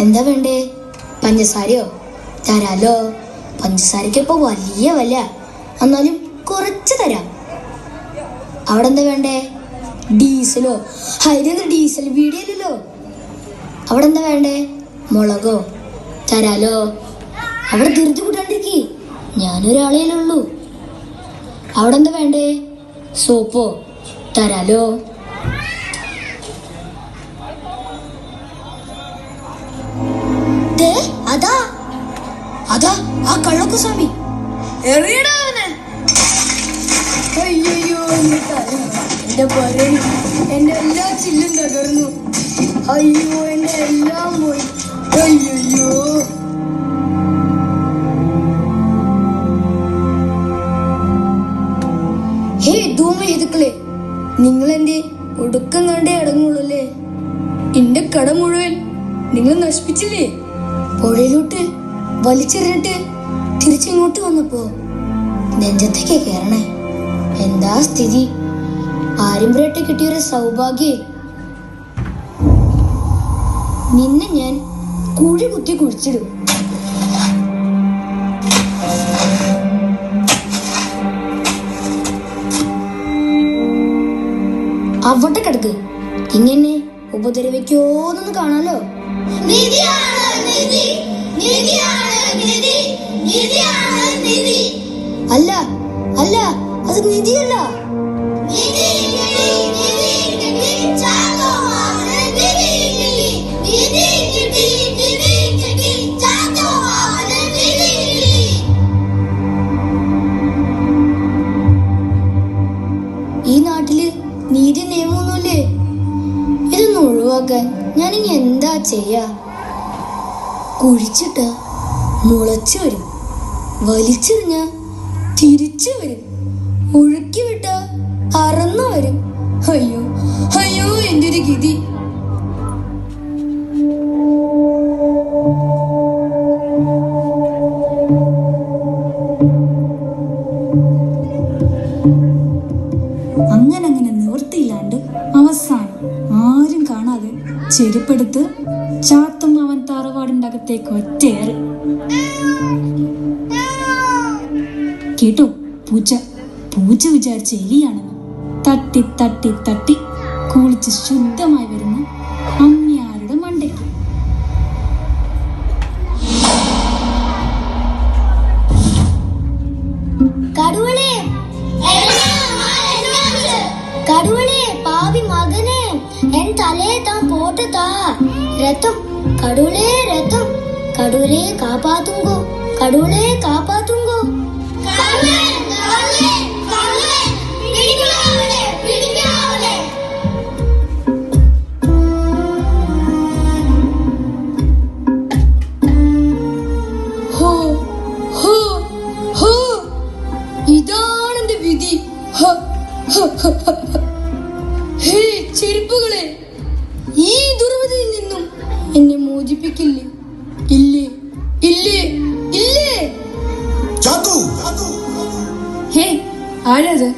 എന്താ വേണ്ടേ? പഞ്ചസാരയോ? തരാലോ. പഞ്ചസാരക്ക് ഇപ്പൊ വലിയ വില, എന്നാലും കുറച്ച് തരാം. അവിടെ എന്താ വേണ്ടേ? ഡീസലോ? അതിന് ഡീസൽ വീടിയല്ലോ. അവിടെ എന്താ വേണ്ടേ? മുളകോ? തരാലോ. അവിടെ ധൃതി കൂട്ടാണ്ടിരിക്കേ, ഞാനൊരാളേലേ ഉള്ളൂ. അവിടെ എന്താ വേണ്ടേ? സോപ്പോ? തരാലോ. അതാ അതാ ആ കള്ളക്കുസ്വാമി. അയ്യോ, എന്റെ പറയും, എന്റെ എല്ലാ ചില്ലും തകർന്നു. അയ്യോ, എന്റെ എല്ലാം പോയി. അയ്യോ. ഹേ ധൂമഹേതുക്കളെ, നിങ്ങളെന്റെ ഒടുക്കം കണ്ടേ അടങ്ങുള്ളൂല്ലേ? എന്റെ കട മുഴുവൻ നിങ്ങൾ നശിപ്പിച്ചില്ലേ? പുഴയിലോട്ട് വലിച്ചെറിഞ്ഞിട്ട് തിരിച്ചിങ്ങോട്ട് വന്നപ്പോ നെഞ്ചത്തേക്ക് കയറണേ. എന്താ സ്ഥിതി? പാരമ്പര്യമായിട്ട് കിട്ടിയൊരു സൗഭാഗ്യേ. നിന്നെ ഞാൻ കുഴി കുത്തി കുഴിച്ചിടും. അവിടെ കിടക്ക്. ഇങ്ങനെ ഉപദ്രവിക്കോന്നൊന്ന് കാണാലോ. അല്ല അല്ല, അത് നിധിയല്ല. ഈ നാട്ടില് നീതി നിയമമൊന്നുമില്ലേ? ഇതൊന്ന് ഒഴിവാക്കാൻ ഞാനിനി എന്താ ചെയ്യാ? കുഴിച്ചിട്ട മുളച്ചു വരും, വലിച്ചെറിഞ്ഞ തിരിച്ചു വരും, ഒഴുക്കി വിട്ട അറന്നു വരും. അയ്യോ അയ്യോ, എന്റെ ഒരു ഗതി. അങ്ങനെ നിവൃത്തിയില്ലാണ്ട് അവസാനം ആരും കാണാതെ ചെരുപ്പെടുത്ത് ചാത്തും അവൻ തറവാടിന്റെ അകത്തേക്ക് ഒറ്റയേറ്. കേട്ടോ, പൂച്ച പൂച്ച വിചാരിച്ച എലിയാണെന്ന്. തട്ടി തട്ടി തട്ടി കുളിച്ച് ശുദ്ധമായി വരുന്ന അമ്മിയാരുടെ മണ്ടയ്ക്ക്. കടുവളേ, പാവി മകനെ, എൻ തലയെ താൻ പോട്ടതാ. രഥം കടുവളേ, രഥം കടുവളേ കാപ്പാത്തുങ്കോ, കടുവളേ കാപ്പാത്തുങ്കോ. ഇതാണെന്റെ വിധി. ഹേ ചെരുപ്പുകളെ, ഈ ദുർവിധിയിൽ നിന്നും എന്നെ മോചിപ്പിക്കില്ലേ? ഇല്ലേ ഇല്ലേ ഇല്ലേ? ഹേ, ആരാത്?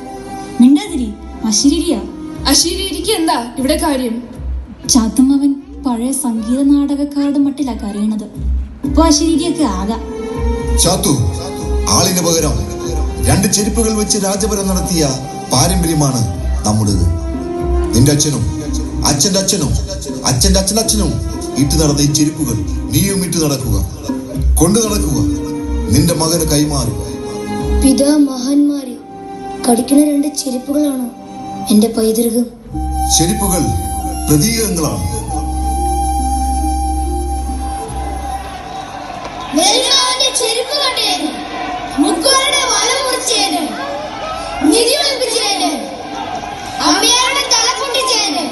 മിണ്ടാതിരി, അശരീരിയാ. അശരീരിക്ക് എന്താ ഇവിടെ കാര്യം? ചാത്തുമ്മവൻ പഴയ സംഗീത നാടകക്കാരുടെ മട്ടിലാ കരയണത്. ഇപ്പൊ അശരീരിയൊക്കെ ആകാം. ചാത്തു, ആളിന് പകരം രണ്ട് ചെരുപ്പുകൾ വെച്ച് രാജഭരണം നടത്തിയ പാരമ്പര്യമാണ് നമ്മുടേത്. നിന്റെ അച്ഛനും അച്ഛന്റെ അച്ഛനും അച്ഛന്റെ അച്ഛനച്ഛനും ഇട്ട് നടന്ന ഈ ചെരുപ്പുകൾ നീയും ഇട്ട് നടക്കുക, കൊണ്ടു നടക്കുക. നിന്റെ മകന് കൈമാറുക. പിതാമഹന്മാര് കടിക്കുന്ന രണ്ട് ചെരുപ്പുകളാണോ എന്റെ പൈതൃകം? ചെരുപ്പുകൾ പ്രതീകങ്ങളാണ്. ചെരുപ്പ് കണ്ടേന്, മുക്കുവരുടെ വല മുറിച്ചേന്, നിധി ഒളിപ്പിച്ചേന്, അമ്മയാരുടെ തല പൊട്ടിച്ചേന്,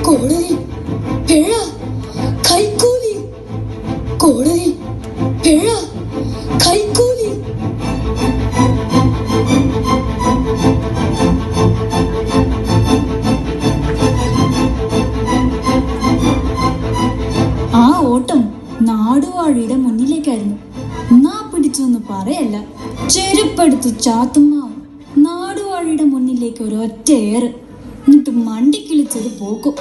കോടതി പിഴ കൈക്കൂലി, കോടതി പിഴ കൈക്കൂലി. ആ ഓട്ടം നാടുവാഴിയുടെ മുന്നിലേക്കായിരുന്നു. നാ പിടിച്ചൊന്ന് പറയല്ല, ചെരുപ്പെടുത്തു ചാത്തുമ്മ നാടുവാഴിയുടെ മുന്നിലേക്ക് ഒരൊറ്റ ഏറ്. എന്നിട്ട് മണ്ടി കിളിച്ചത് പോക്കും.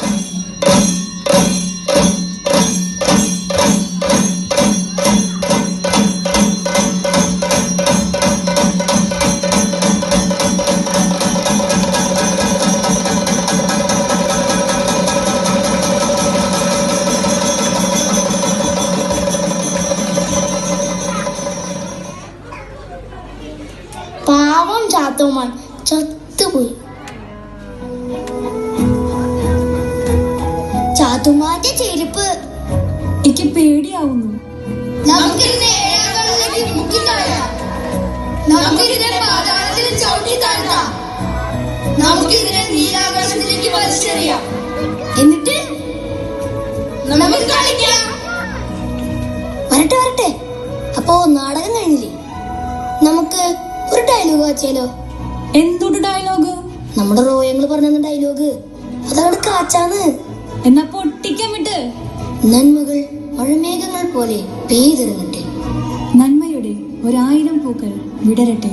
പാവം ചാത്തോമാൻ ചത്തുപോയി. ചാത്തുമാന്റെ ചെരുപ്പ് എനിക്ക് പേടിയാവുന്നു. നമുക്കിതിനെ ഏഴാം മുക്കിത്താഴാം. നമുക്കിതിനെ പാതാളത്തിൽ ചവിട്ടി താഴ്ത്താം. നമുക്കിതിനെ നീലാകാശത്തിലേക്ക് വലിച്ചെറിയാം. എന്നിട്ട് നമുക്ക് കളിക്കാം. വരട്ടെ വരട്ടെ. അപ്പോ നാടകം കഴിഞ്ഞില്ലേ? നമുക്ക് ഒരു ഡയലോഗ് വായിച്ചാലോ? എന്തൊരു ഡയലോഗ്? നമ്മുടെ റോയങ്ങൾ പറഞ്ഞ ഡയലോഗ്. അതവിടെ കാച്ചാന്ന്. എന്നാ പൊട്ടിക്കാൻ വിട്ട്. നന്മകൾ മഴമേഘങ്ങൾ പോലെ പെയ്തിറങ്ങട്ടെ. നന്മയുടെ 1000 പൂക്കൾ വിടരട്ടെ.